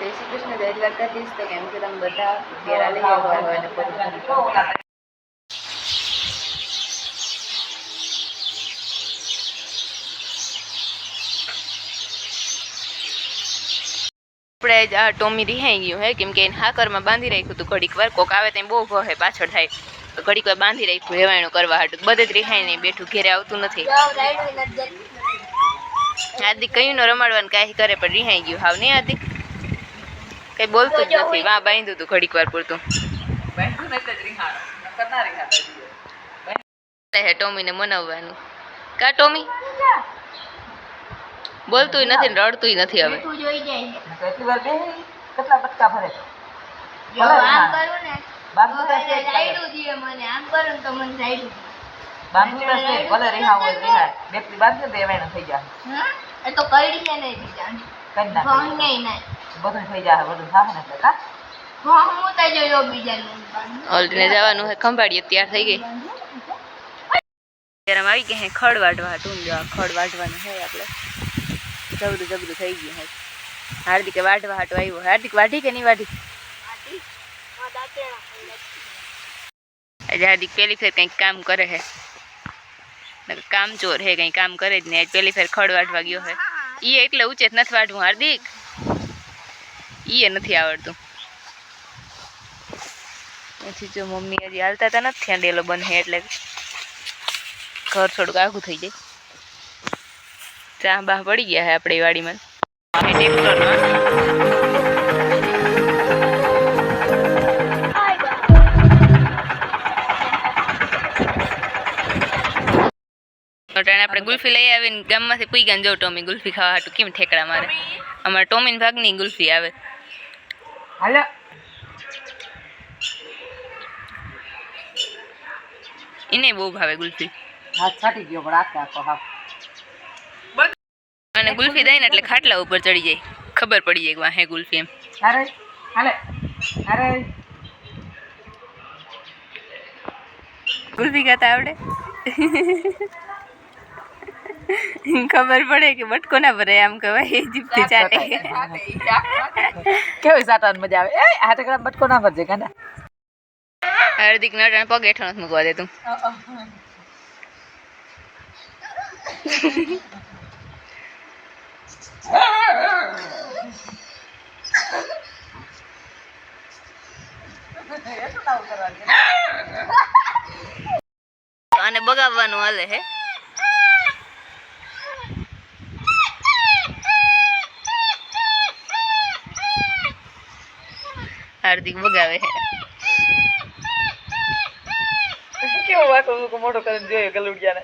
જય શ્રી કૃષ્ણ, જય દ્વારકાધીશ. તો કેમ છો તમે બધા? ઘેરા લઈ આવ્યા હોય અને આપણે ટોમી રિહાઈ ગયું હે, કેમ કે એને હાકરમાં બાંધી રાખ્યું હતું. ઘડીક વાર કોક આવે ત્યાં બહુ ભહે પાછળ થાય, તો ઘડીક વાર બાંધી રાખ્યું રેવાયણું કરવા હાટું. બધે જ રિહાઈ નહીં બેઠું, ઘેરે આવતું નથી. હાર્દિક કયું નો રમાડવાનું કાંઈ કરે પણ રિહાઈ ગયું હાવ નહીં. હાર્દિક કઈ બોલતું જ નથી. વાં બાંધ્યું હતું ઘડીક વાર પૂરતું. ટોમીને મનાવવાનું કા ટોમી બોલતું નથી ને રડતું નથી. હવે કેટલા બટકા ભરે ઓલરીને જવાનું હે ખંભાળીએ તૈયાર થઈ ગઈ. ત્યારે આવી ગયા હે ખડ વાટવા. ખડ વાટવાનું હે આપણે. જબરું જબરું થઈ ગયું હે. હાર્દિકે વાટવા હાટો આવ્યો. હાર્દિક વાઢી કે નહીં વાઢી? આજે હાર્દિક પહેલી ફેર કંઈક કામ કરે હે. કામ ચોર હે, કંઈ કામ કરે જ નહીં. પહેલી ફેર ખડ વાટવા ગયો હે. ઈ એટલે ઊંચે જ નથી વાટવું હાર્દિક, ઈ નથી આવડતું. પછી જો મમ્મી હજી હાલતા હતા નથી ત્યાં ડેલો બને એટલે ઘર થોડુંક આઘું થઈ જાય. ચા બા પડી ગયા હે આપણી વાડીમાં ટ્રેક્ટરમાં. આપણે ગુલ્ફી લઈ આવીને ગામમાંથી પી ગયા. જો ટોમી ગુલ્ફી ખાવા હાટું કેમ ઠેકડા મારે. અમારે ટોમીન ભાગની ગુલ્ફી આવે. હાલો એને બહુ ભાવે ગુલ્ફી. હાથ છાટી ગયો પણ આખો હાફ. અને ગુલ્ફી દઈ ને એટલે ખાટલા ઉપર ચડી જાય, ખબર પડી જાય કે વાં હે ગુલ્ફી એમ. અરે હાલે અરે ગુલ્ફી ખાતા આવડે? ખબર પડે કે બટકો ના ભરે આમ કહેવાય. જીભથી ચાટે. કેવી સાટાની મજા આવે. એ હાથે કડા બટકો ના ભરજે કાંડા. હાર્દિક નટાને પગ હેઠળ નથી મૂકવા દેતું. અને બગાવવાનું હાલે હે. હાર્દિક બગાવે હે. કેવો વાંકો મોટો કરીને જોયો ગલુડિયાને.